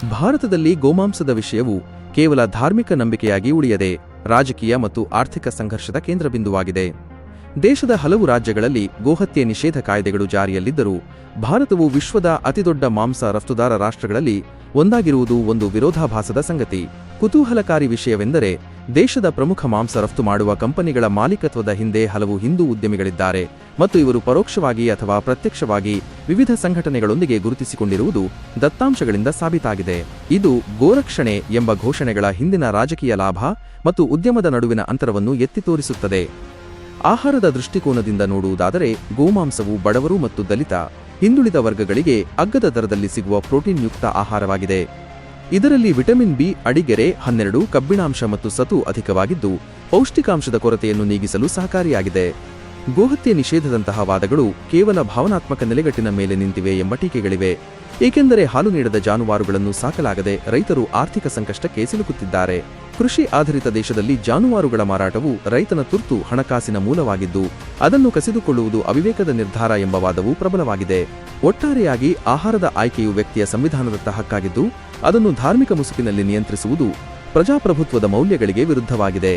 ಭಾರತದಲ್ಲಿ ಗೋಮಾಂಸದ ವಿಷಯವು ಕೇವಲ ಧಾರ್ಮಿಕ ನಂಬಿಕೆಯಾಗಿ ಉಳಿಯದೆ ರಾಜಕೀಯ ಮತ್ತು ಆರ್ಥಿಕ ಸಂಘರ್ಷದ ಕೇಂದ್ರಬಿಂದುವಾಗಿದೆ. ದೇಶದ ಹಲವು ರಾಜ್ಯಗಳಲ್ಲಿ ಗೋಹತ್ಯೆ ನಿಷೇಧ ಕಾಯ್ದೆಗಳು ಜಾರಿಯಲ್ಲಿದ್ದರೂ ಭಾರತವು ವಿಶ್ವದ ಅತಿದೊಡ್ಡ ಮಾಂಸ ರಫ್ತುದಾರ ರಾಷ್ಟ್ರಗಳಲ್ಲಿ ಒಂದಾಗಿರುವುದು ಒಂದು ವಿರೋಧಾಭಾಸದ ಸಂಗತಿ. ಕುತೂಹಲಕಾರಿ ವಿಷಯವೆಂದರೆ ದೇಶದ ಪ್ರಮುಖ ಮಾಂಸ ರಫ್ತು ಮಾಡುವ ಕಂಪನಿಗಳ ಮಾಲೀಕತ್ವದ ಹಿಂದೆ ಹಲವು ಹಿಂದೂ ಉದ್ಯಮಿಗಳಿದ್ದಾರೆ ಮತ್ತು ಇವರು ಪರೋಕ್ಷವಾಗಿ ಅಥವಾ ಪ್ರತ್ಯಕ್ಷವಾಗಿ ವಿವಿಧ ಸಂಘಟನೆಗಳೊಂದಿಗೆ ಗುರುತಿಸಿಕೊಂಡಿರುವುದು ದತ್ತಾಂಶಗಳಿಂದ ಸಾಬೀತಾಗಿದೆ. ಇದು ಗೋರಕ್ಷಣೆ ಎಂಬ ಘೋಷಣೆಗಳ ಹಿಂದಿನ ರಾಜಕೀಯ ಲಾಭ ಮತ್ತು ಉದ್ಯಮದ ನಡುವಿನ ಅಂತರವನ್ನು ಎತ್ತಿ ತೋರಿಸುತ್ತದೆ. ಆಹಾರದ ದೃಷ್ಟಿಕೋನದಿಂದ ನೋಡುವುದಾದರೆ ಗೋಮಾಂಸವು ಬಡವರು ಮತ್ತು ದಲಿತ, ಹಿಂದುಳಿದ ವರ್ಗಗಳಿಗೆ ಅಗ್ಗದ ದರದಲ್ಲಿ ಸಿಗುವ ಪ್ರೋಟೀನ್ ಯುಕ್ತ ಆಹಾರವಾಗಿದೆ. ಇದರಲ್ಲಿ ವಿಟಮಿನ್ ಬಿ, ಅಡಿಗೆರೆ 12, ಕಬ್ಬಿಣಾಂಶ ಮತ್ತು ಸತು ಅಧಿಕವಾಗಿದ್ದು ಪೌಷ್ಟಿಕಾಂಶದ ಕೊರತೆಯನ್ನು ನೀಗಿಸಲು ಸಹಕಾರಿಯಾಗಿದೆ. ಗೋಹತ್ಯೆ ನಿಷೇಧದಂತಹ ವಾದಗಳು ಕೇವಲ ಭಾವನಾತ್ಮಕ ನೆಲೆಗಟ್ಟಿನ ಮೇಲೆ ನಿಂತಿವೆ ಎಂಬ ಟೀಕೆಗಳಿವೆ, ಏಕೆಂದರೆ ಹಾಲು ನೀಡದ ಜಾನುವಾರುಗಳನ್ನು ಸಾಕಲಾಗದೆ ರೈತರು ಆರ್ಥಿಕ ಸಂಕಷ್ಟಕ್ಕೆ ಸಿಲುಕುತ್ತಿದ್ದಾರೆ. ಕೃಷಿ ಆಧಾರಿತ ದೇಶದಲ್ಲಿ ಜಾನುವಾರುಗಳ ಮಾರಾಟವು ರೈತನ ತುರ್ತು ಹಣಕಾಸಿನ ಮೂಲವಾಗಿದ್ದು ಅದನ್ನು ಕಸಿದುಕೊಳ್ಳುವುದು ಅವಿವೇಕದ ನಿರ್ಧಾರ ಎಂಬ ವಾದವು ಪ್ರಬಲವಾಗಿದೆ. ಒಟ್ಟಾರೆಯಾಗಿ ಆಹಾರದ ಆಯ್ಕೆಯು ವ್ಯಕ್ತಿಯ ಸಂವಿಧಾನದತ್ತ ಹಕ್ಕಾಗಿದ್ದು ಅದನ್ನು ಧಾರ್ಮಿಕ ಮುಸುಕಿನಲ್ಲಿ ನಿಯಂತ್ರಿಸುವುದು ಪ್ರಜಾಪ್ರಭುತ್ವದ ಮೌಲ್ಯಗಳಿಗೆ ವಿರುದ್ಧವಾಗಿದೆ.